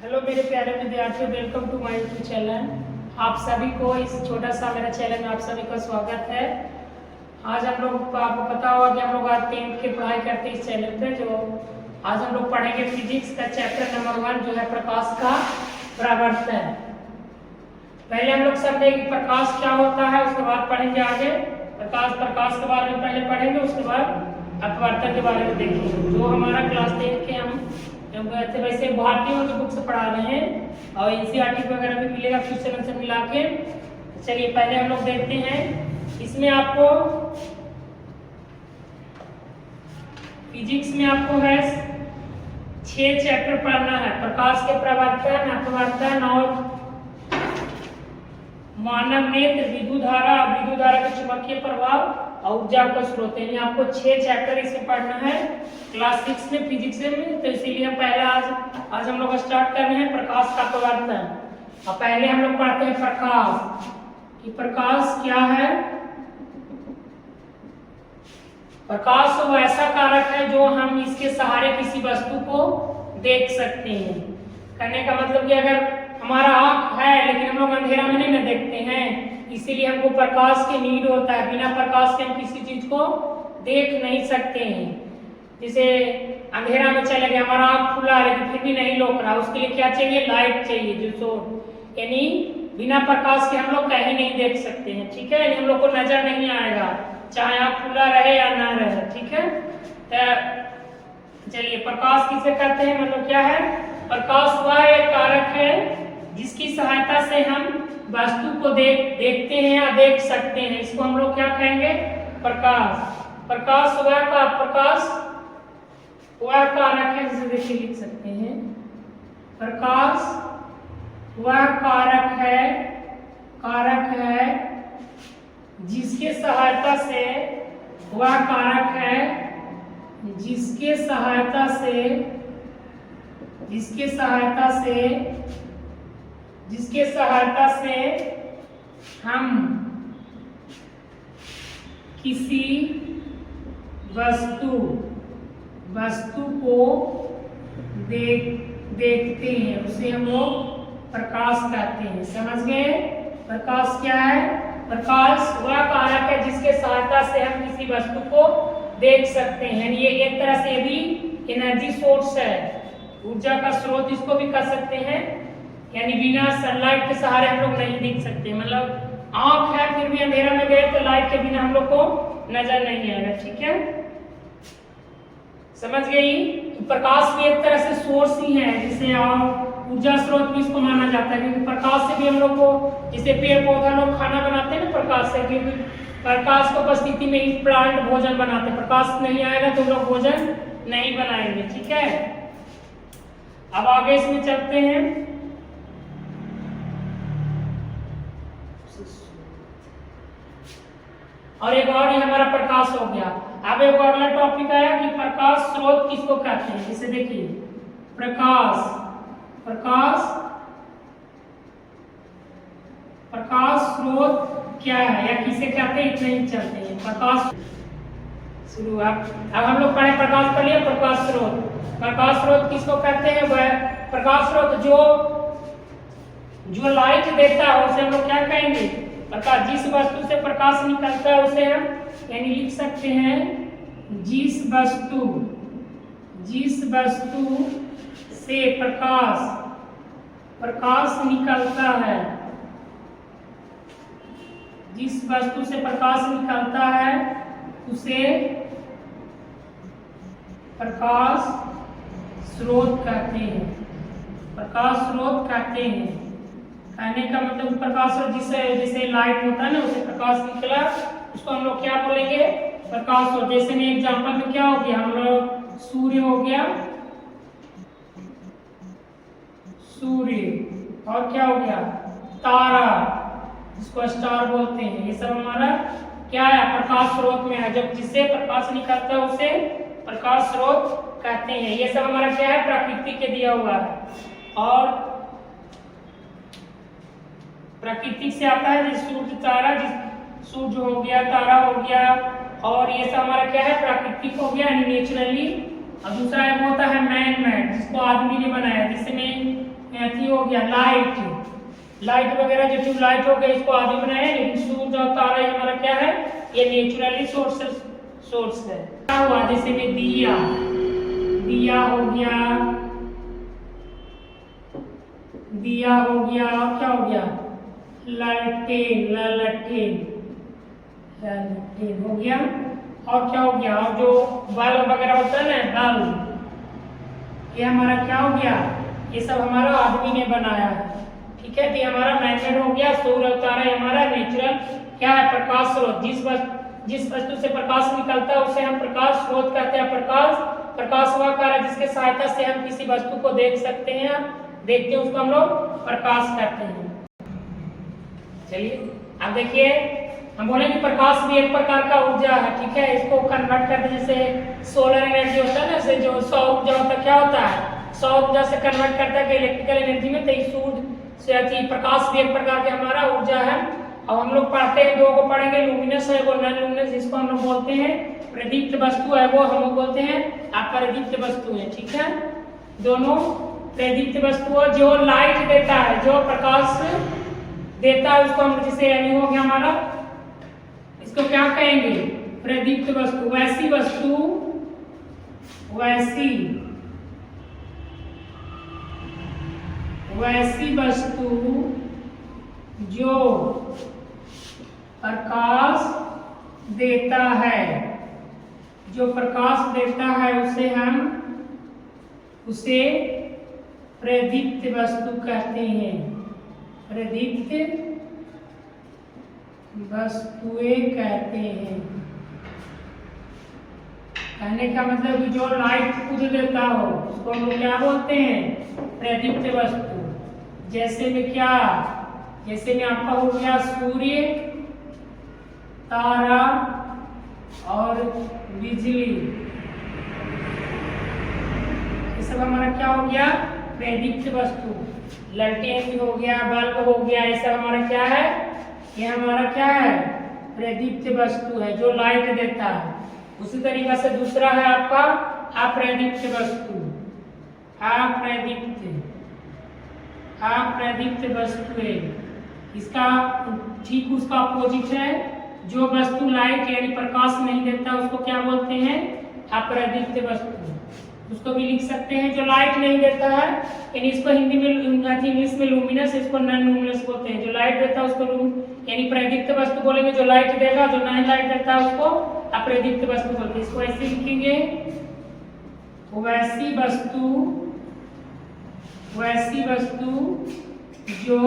Hello मेरे प्यारे विद्यार्थियों, welcome to my YouTube channel. आप सभी को इस छोटा सा मेरा चैनल में आप सभी का स्वागत है। आज हम लोग आपको पता होगा कि हम लोग आज 10th की पढ़ाई करते हैं इस चैनल पे। जो आज हम लोग पढ़ेंगे फिजिक्स का चैप्टर नंबर 1 जो है प्रकाश का परावर्तन। पहले हम लोग समझेंगे कि प्रकाश क्या होता है, उसके बाद पढ़ेंगे आगे प्रकाश के बारे में पहले पढ़ेंगे, उसके बाद अपवर्तन के बारे में देखेंगे। जो हमारा क्लास 10 के हम वैसे भारतीयों की बुक से पढ़ा रहे हैं और एनसीईआरटी वगैरह भी मिलेगा कुछ चैनल से मिला के। चलिए पहले हम लोग देखते हैं। इसमें आपको फिजिक्स में आपको है 6 चैप्टर पढ़ना है। प्रकाश के प्रवर्तन, अपवर्तन और मानव नेत्र, विद्युत धारा के चुंबकीय प्रभाव और ऊर्जा का स्रोत। यानी आपको 6 चैप्टर इसमें पढ़ना है क्लास 6 में फिजिक्स में। तो इसीलिए हम पहले आज हम लोग स्टार्ट कर रहे हैं प्रकाश का अपवर्तन। और पहले हम लोग पढ़ते हैं प्रकाश कि प्रकाश क्या है। प्रकाश वो ऐसा कारक है जो हम इसके सहारे किसी वस्तु को देख सकते हैं। कहने का मतलब कि अगर हमारा आंख है लेकिन हम लोग अंधेरा में नहीं देखते हैं, इसीलिए हमको प्रकाश की नीड होता है। बिना प्रकाश के हम किसी चीज को देख नहीं सकते हैं। जैसे अंधेरा में चले गए, हमारा आंख खुला है लेकिन फिर भी नहीं लोक रहा, उसके लिए क्या चाहिए? लाइट चाहिए, जो सोर्स। यानी बिना प्रकाश के हम लोग कहीं नहीं देख सकते हैं। ठीक है, हम लोग को नजर नहीं आएगा चाहे आंख खुला रहे या ना रहे। ठीक है, तो चलिए प्रकाश किसे कहते हैं, मतलब क्या है? प्रकाश वह एक कारक है जिसकी सहायता से हम वस्तु को देखते हैं या देख सकते हैं। इसको हम लोग क्या कहेंगे? प्रकाश। प्रकाश वह कारक है, जिसे देखिए लिख सकते हैं। प्रकाश वह कारक है जिसके सहायता से हम किसी वस्तु को देखते हैं, उसे हम लोग प्रकाश कहते हैं। समझ गए? प्रकाश क्या है? प्रकाश वह कारक है जिसके सहायता से हम किसी वस्तु को देख सकते हैं। ये एक तरह से भी एनर्जी सोर्स है, ऊर्जा का स्रोत इसको भी कह सकते हैं। यानी बिना सनलाइट के सहारे हम लोग नहीं देख सकते। मतलब आंख है फिर भी अंधेरा में गए तो लाइट के बिना हम लोग को नजर नहीं आएगा। ठीक है, समझ गई? तो प्रकाश भी एक तरह से सोर्स ही है, जिसे ऊर्जा स्रोत भी इसको माना जाता है। क्योंकि प्रकाश से भी हम लोग को, जैसे पेड़ पौधा लोग खाना बनाते हैं ना प्रकाश से, क्योंकि प्रकाश की उपस्थिति में ही प्लांट भोजन बनाते हैं। प्रकाश नहीं आएगा तो लोग भोजन नहीं बनाएंगे। ठीक है, अब आगे इसमें चलते हैं। और एक और ही हमारा प्रकाश हो गया। अब एक और टॉपिक आया कि प्रकाश स्रोत किसको कहते हैं। जैसे देखिए प्रकाश स्रोत क्या है या किसे कहते हैं, इतने ही चलते हैं। प्रकाश शुरू। अब हम लोग पढ़े प्रकाश पढ़ लिया। प्रकाश स्रोत किसको कहते हैं? वह प्रकाश स्रोत जो लाइट देता है उसे हम लोग क्या कहेंगे? प्रकाश। जिस वस्तु से प्रकाश निकलता है उसे हम यानी लिख सकते हैं जिस वस्तु से प्रकाश निकलता है, जिस वस्तु से प्रकाश निकलता है उसे प्रकाश स्रोत कहते हैं। कहने का मतलब प्रकाश स्रोत जिसे लाइट होता है ना, उसे प्रकाश निकला, उसको हम लोग क्या बोलेंगे? प्रकाश स्रोत। जैसे में एग्जांपल में क्या हो गया, हम लोग सूर्य हो गया, और क्या हो गया? तारा, जिसको स्टार बोलते हैं। ये सब हमारा क्या है? प्रकाश स्रोत में है। जब जिससे प्रकाश निकलता है उसे प्रकाश स्रोत कहते हैं। ये सब हमारा क्या है? प्रकृति के दिया हुआ है। और प्रकृति से आता है जैसे सूर्य, तारा, सूर्य हो गया, तारा हो गया, और ये सब हमारा क्या है? प्राकृतिक हो गया, नेचुरली। और दूसरा एक होता है मैन मेड, जिसको आदमी ने बनाया, जिसमें अथी हो गया लाइट, लाइट वगैरह जो ट्यूबलाइट हो गया इसको आदि बनाया है, लेकिन सूर्य और तारा ये हमारा क्या है, ये नेचुरली सोर्स है। क्या हुआ, जैसे में दिया, दिया हो गया, दिया हो गया, और क्या हो गया, लालटेन, लालटेन, लालटेन हो गया, और क्या हो गया, और जो बल्ब वगैरह होता है ना बल्ब, ये हमारा क्या हो गया, ये सब हमारा आदमी ने बनाया है, ठीक है। तो ये हमारा मैनमेड हो गया। सूर्य और तारा हमारा नेचुरल क्या है, प्रकाश स्रोत। जिस वस्तु से प्रकाश निकलता है उसे हम प्रकाश स्रोत कहते हैं। प्रकाश वह कार्य है जिसके सहायता से हम किसी वस्तु को देख सकते हैं, देखते हैं उसको हम लोग प्रकाश कहते हैं। चलिए अब देखिए, हम बोलेंगे प्रकाश भी एक प्रकार का ऊर्जा है, ठीक है। इसको कन्वर्ट करते, जैसे सोलर एनर्जी होता है ना, जैसे जो सौर ऊर्जा होता है, क्या होता है, सौर ऊर्जा से कन्वर्ट करता है इलेक्ट्रिकल एनर्जी में। तो सूर्य से प्रकाश भी एक प्रकार का हमारा ऊर्जा है। अब हम लोग पढ़ते हैं, दो को पढ़ेंगे, लुमिनस है वो नॉन लुमिनस, जिसको हम लोग बोलते हैं प्रदीप्त वस्तु है, वो हम लोग बोलते हैं अप्रदीप्त वस्तु है, ठीक है। दोनों प्रदीप्त वस्तु है, जो लाइट देता है, जो प्रकाश देता है, उसको हम जैसे यानी हो गया हमारा, इसको क्या कहेंगे, प्रदीप्त वस्तु। वैसी वस्तु, वैसी वस्तु जो प्रकाश देता है, जो प्रकाश देता है उसे प्रदीप्त वस्तु कहते हैं। प्रदीप्त वस्तुएं कहते हैं। कहने का मतलब कि जो लाइट खुद देता हो उसको हम लोग क्या बोलते हैं, प्रदीप्त वस्तु। जैसे में क्या, जैसे में आपका हो गया सूर्य, तारा और बिजली, ये सब हमारा क्या हो गया, प्रदीप्त वस्तु। लालटेन भी हो गया, बल्ब हो गया, ये सब हमारा क्या है, ये हमारा क्या है, प्रदीप्त वस्तु है, जो लाइट देता है। उसी तरीके से दूसरा है आपका अप्रदीप्त वस्तु। अप्रदीप्त वस्तुएं, इसका ठीक उसका अपोजिट है। जो वस्तु लाइट यानी प्रकाश नहीं देता उसको क्या बोलते हैं, अप्रदीप्त वस्तु। उसको भी लिख सकते हैं जो लाइट नहीं देता है, यानी इसको हिंदी में इंग्लिश में लुमिनस, इसको नॉन लुमिनस बोलते हैं। जो लाइट देता है उसको यानी प्रदीप्त वस्तु बोलेंगे, जो लाइट देगा, जो नहीं लाइट देता है उसको अप्रदीप्त वस्तु बोलते हैं। इसको ऐसे लिखेंगे, वैसी वस्तु जो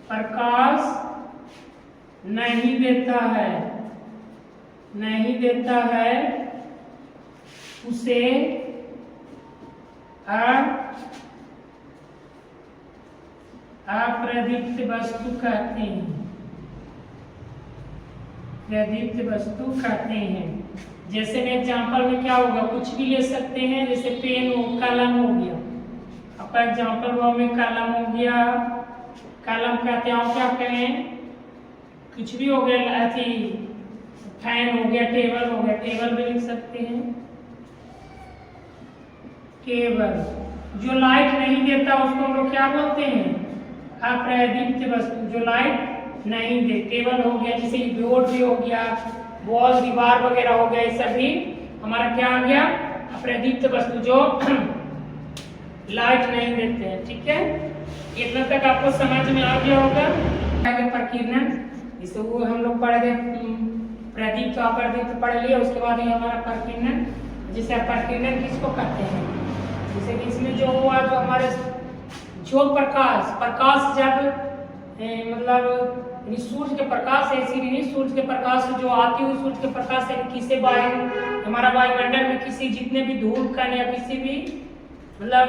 प्रकाश नहीं देता है उसे अप्रदीप्त वस्तु कहते हैं। प्रदीप्त वस्तु कहते हैं। जैसे में एग्जाम्पल में क्या होगा, कुछ भी ले सकते हैं, जैसे पेन हो, कलम हो गया, आपका एग्जाम्पल वो में कलम हो गया, कलम कहते हैं। और क्या कहें, कुछ भी हो गया, ऐसी फैन हो गया, टेबल हो गया, टेबल भी लिख सकते हैं। केबल, जो लाइट नहीं देता उसको हम लोग क्या बोलते हैं, अप्रदीप्त वस्तु, जो लाइट नहीं दे। टेबल हो गया, जैसे बोर्ड भी हो गया, वॉल दीवार वगैरह हो गया, ये सभी हमारा क्या आ गया, अप्रदीप्त वस्तु, जो लाइट नहीं देते हैं, ठीक है। इतना तक आपको समझ में आ गया होगा। प्रकीर्णन, जिसे वो हम लोग पढ़ गए, प्रदीप्त अप्रदीप्त पढ़ लिया, उसके बाद ये हमारा प्रकीर्णन, जिसे प्रकीर्णन किसको कहते हैं, जैसे कि इसमें जो हुआ, जो हमारे जो प्रकाश जब मतलब सूर्य के प्रकाश ऐसी नहीं, सूर्य के प्रकाश जो आती हुई सूर्य के प्रकाश से किसी वायु, हमारा वायुमंडल में किसी जितने भी धूल कण या किसी भी मतलब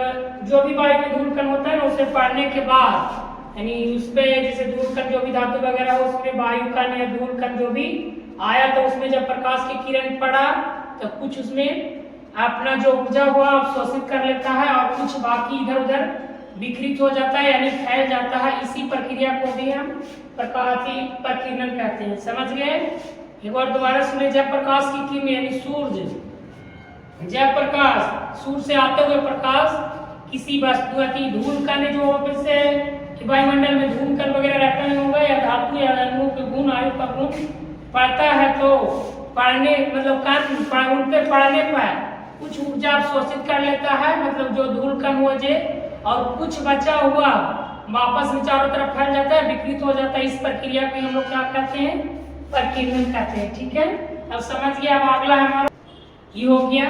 जो भी वायु में धूल कण होता है ना, उसे पड़ने के बाद यानी उस पे जैसे धूल कण जो भी धातु वगैरह हो, उसमें वायु कण या धूल कण जो भी आया, तो उसमें जब प्रकाश की किरण पड़ा तो कुछ उसमें अपना जो ऊर्जा हुआ अवशोषित कर लेता है और कुछ बाकी इधर उधर विकृत हो जाता है यानी फैल जाता है। इसी प्रक्रिया को भी हम प्रकीर्णन कहते हैं। समझ गए? एक बार दोबारा सुने, जब प्रकाश की किरण यानी सूर्य, जब प्रकाश सूर्य से आते हुए प्रकाश किसी वस्तु की धूल कण जो से वायुमंडल में धूल कण वगैरह रहता है होगा या धातु या अणुओं के गुण आयु का गुण पड़ता है तो पढ़ने मतलब कण उन पे पड़ने पर कुछ ऊर्जा अवशोषित कर लेता है, मतलब जो धूल कण हो जे, और कुछ बचा हुआ वापस में चारों तरफ फैल जाता है, विकृत हो जाता है। इस प्रक्रिया को हम लोग क्या कहते हैं? प्रकीर्णन कहते हैं। ठीक है, अब समझ गया। अब अगला हमारा ये हो गया।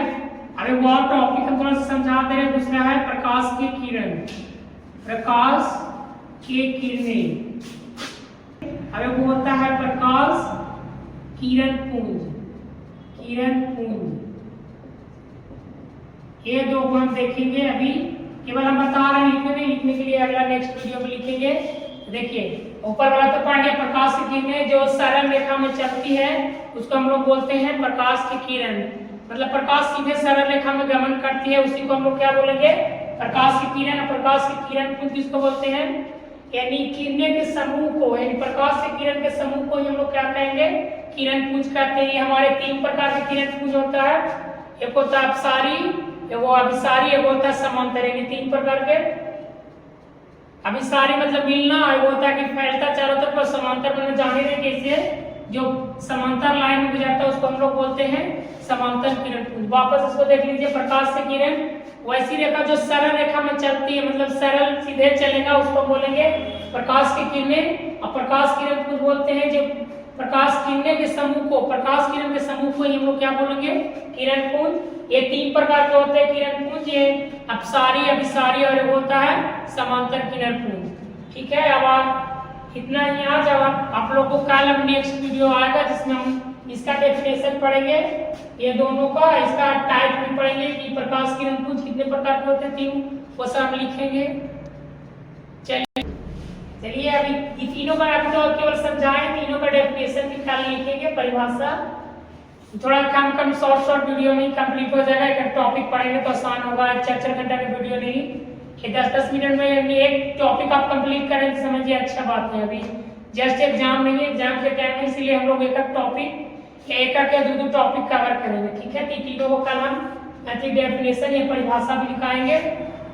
अरे वो टॉपिक हम थोड़ा सा समझा दे रहे हैं। दूसरा है प्रकाश की किरण, प्रकाश की किरणें। अरे वो होता है प्रकाश किरण पुंज, किरण पुंज। ये दो को हम देखेंगे अभी, केवल हम बता रहे हैं, लिखने में, लिखने के लिए अगला नेक्स्ट वीडियो में लिखेंगे। देखिए ऊपर वाला तो पढ़ लिया, प्रकाश की किरणें जो सरल रेखा में चलती है उसको हम लोग बोलते हैं प्रकाश की किरण। मतलब प्रकाश सीधे सरल रेखा में गमन करती है, उसी को हम लोग क्या बोलेंगे? प्रकाश की किरण। प्रकाश की किरण पुंज किसको बोलते हैं? यानी किरणें के समूह को, यानी प्रकाश की किरण के समूह को हम लोग क्या कहेंगे? किरण पुंज कहते हैं। हमारे 3 प्रकार के किरण पुंज होता है, एक होता है अपसारी, वो अभिसारी, एक होता है समांतर। यानी 3 प्रकार के। अभिसारी मतलब मिलना, वो होता है कि फैलता चारों तरफ, और समांतर मतलब जाने दे कैसे जो समांतर लाइन में गुजरता है उसको हम लोग बोलते हैं समांतर किरण पुंज। वापस इसको देख लीजिए, प्रकाश से किरण वैसी रेखा जो सरल रेखा में चलती है, मतलब सरल सीधे चलेगा, उसको बोलेंगे प्रकाश की किरणें। और प्रकाश किरण पुंज बोलते हैं जो प्रकाश किरणें के समूह को, प्रकाश किरण के समूह को हम लोग क्या बोलेंगे? किरण पुंज। ये 3 प्रकार के होते हैं किरण पुंज, ये अपसारी, अभिसारी और होता है समांतर किरण पुंज। ठीक है, अब आप इतना ही आज। अब आप लोग को कल अब नेक्स्ट वीडियो आएगा जिसमें हम इसका डेफिनेशन पढ़ेंगे, ये दोनों का, इसका टाइप भी पढ़ेंगे कि प्रकाश किरण पुंज कितने प्रकार के होते हैं, 3, वो सब लिखेंगे। चलिए अभी ये तीनों का आपको केवल समझाएं, तीनों का डेफिनेशन भी कल लिखेंगे, परिभाषा। थोड़ा कम शॉर्ट वीडियो में कंप्लीट हो जाएगा। एक टॉपिक पढ़ेंगे तो आसान होगा, 4 घंटा का वीडियो नहीं कि 10 मिनट में एक टॉपिक आप कंप्लीट करें तो समझिए अच्छा बात है। अभी जस्ट एग्जाम नहीं है, एग्जाम के टाइम में, इसलिए हम लोग एक टॉपिक एक या 2 टॉपिक कवर करेंगे। ठीक है, तीनों को कल हम डेफिनेशन या परिभाषा भी दिखाएंगे।